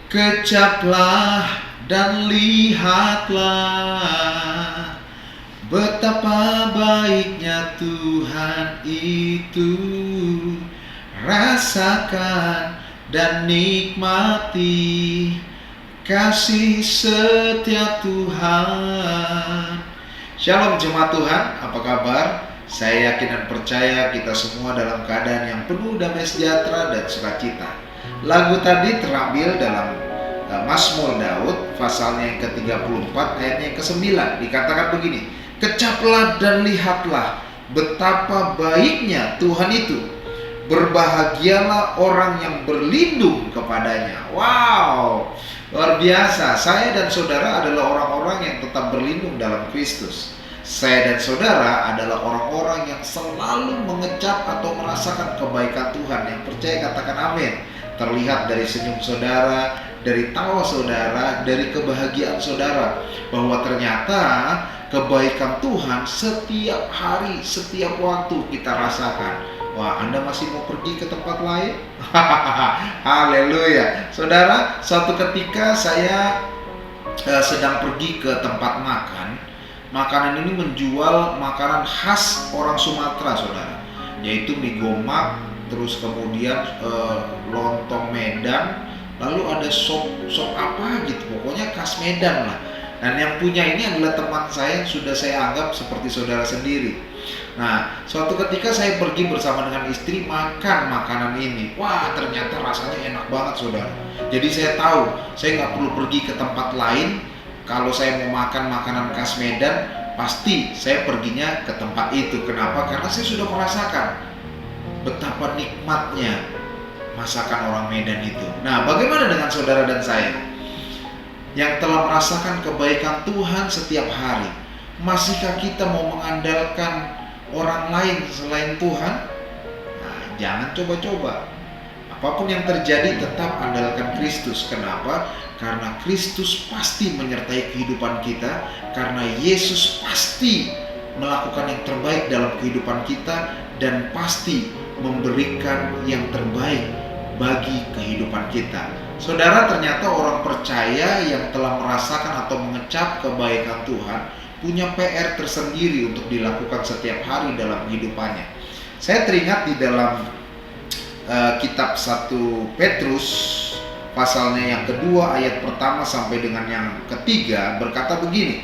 Kecaplah dan lihatlah betapa baiknya Tuhan itu. Rasakan dan nikmati kasih setia Tuhan. Shalom jemaat Tuhan, apa kabar? Saya yakin dan percaya kita semua dalam keadaan yang penuh damai sejahtera dan sukacita. Lagu tadi terambil dalam Mazmur Daud, pasalnya yang ke-34, ayatnya yang ke-9. Dikatakan begini, kecaplah dan lihatlah betapa baiknya Tuhan itu. Berbahagialah orang yang berlindung kepadanya. Wow, luar biasa. Saya dan saudara adalah orang-orang yang tetap berlindung dalam Kristus. Saya dan saudara adalah orang-orang yang selalu mengecap atau merasakan kebaikan Tuhan. Yang percaya katakan amin. Terlihat dari senyum saudara, dari tawa saudara, dari kebahagiaan saudara, bahwa ternyata kebaikan Tuhan setiap hari, setiap waktu kita rasakan. Wah, Anda masih mau pergi ke tempat lain? Haleluya. Saudara, suatu ketika saya sedang pergi ke tempat makan. Makanan ini menjual makanan khas orang Sumatera, saudara, yaitu mie gomak, terus kemudian lontong Medan, lalu ada sop apa gitu, pokoknya khas Medan lah. Dan yang punya ini adalah teman saya yang sudah saya anggap seperti saudara sendiri. Nah, suatu ketika saya pergi bersama dengan istri makan makanan ini. Wah, ternyata rasanya enak banget, saudara. Jadi saya tahu, saya nggak perlu pergi ke tempat lain. Kalau saya mau makan makanan khas Medan, pasti saya perginya ke tempat itu. Kenapa? Karena saya sudah merasakan betapa nikmatnya masakan orang Medan itu. Nah, bagaimana dengan saudara dan saya yang telah merasakan kebaikan Tuhan setiap hari? Masihkah kita mau mengandalkan orang lain selain Tuhan? Nah, jangan coba-coba. Apapun yang terjadi, tetap andalkan Kristus. Kenapa? Karena Kristus pasti menyertai kehidupan kita. Karena Yesus pasti melakukan yang terbaik dalam kehidupan kita, dan pasti memberikan yang terbaik bagi kehidupan kita. Saudara, ternyata orang percaya yang telah merasakan atau mengecap kebaikan Tuhan punya PR tersendiri untuk dilakukan setiap hari dalam kehidupannya. Saya teringat di dalam kitab 1 Petrus pasalnya yang kedua ayat pertama sampai dengan yang ketiga berkata begini,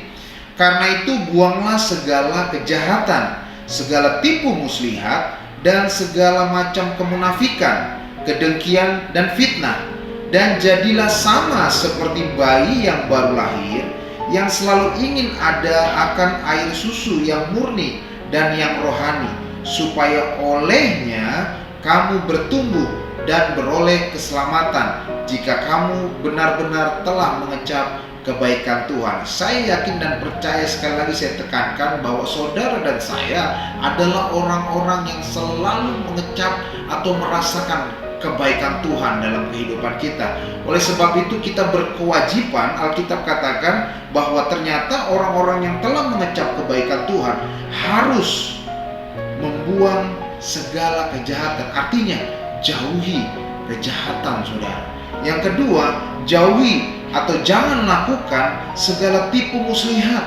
karena itu buanglah segala kejahatan, segala tipu muslihat, dan segala macam kemunafikan, kedengkian dan fitnah, dan jadilah sama seperti bayi yang baru lahir, yang selalu ingin ada akan air susu yang murni dan yang rohani, supaya olehnya kamu bertumbuh dan beroleh keselamatan, jika kamu benar-benar telah mengecap kebaikan Tuhan. Saya yakin dan percaya, sekali lagi saya tekankan, bahwa saudara dan saya adalah orang-orang yang selalu mengecap atau merasakan kebaikan Tuhan dalam kehidupan kita. Oleh sebab itu kita berkewajiban, Alkitab katakan bahwa ternyata orang-orang yang telah mengecap kebaikan Tuhan harus membuang segala kejahatan. Artinya jauhi kejahatan, saudara. Yang kedua, jauhi atau jangan lakukan segala tipu muslihat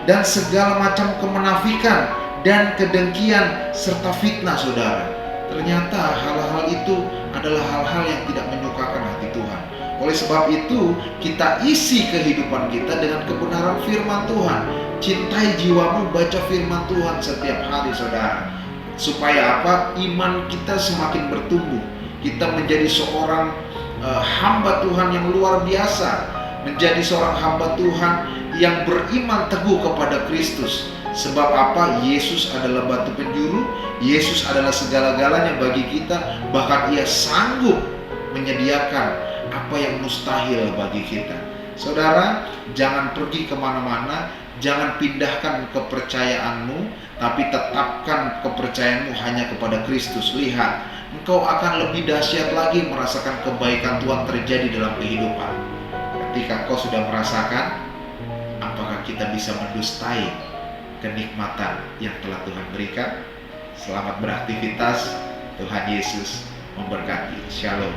dan segala macam kemenafikan dan kedengkian serta fitnah, saudara. Ternyata hal-hal itu adalah hal-hal yang tidak menyukakan hati Tuhan. Oleh sebab itu, kita isi kehidupan kita dengan kebenaran firman Tuhan. Cintai jiwamu, baca firman Tuhan setiap hari, saudara. Supaya apa? Iman kita semakin bertumbuh. Kita menjadi seorang hamba Tuhan yang luar biasa. Menjadi seorang hamba Tuhan yang beriman teguh kepada Kristus. Sebab apa? Yesus adalah batu penjuru, Yesus adalah segala-galanya bagi kita. Bahkan Ia sanggup menyediakan apa yang mustahil bagi kita. Saudara, jangan pergi kemana-mana, jangan pindahkan kepercayaanmu, tapi tetapkan kepercayaanmu hanya kepada Kristus. Lihat, engkau akan lebih dahsyat lagi merasakan kebaikan Tuhan terjadi dalam kehidupan. Ketika engkau sudah merasakan, apakah kita bisa mendustai kenikmatan yang telah Tuhan berikan? Selamat beraktivitas. Tuhan Yesus memberkati. Shalom.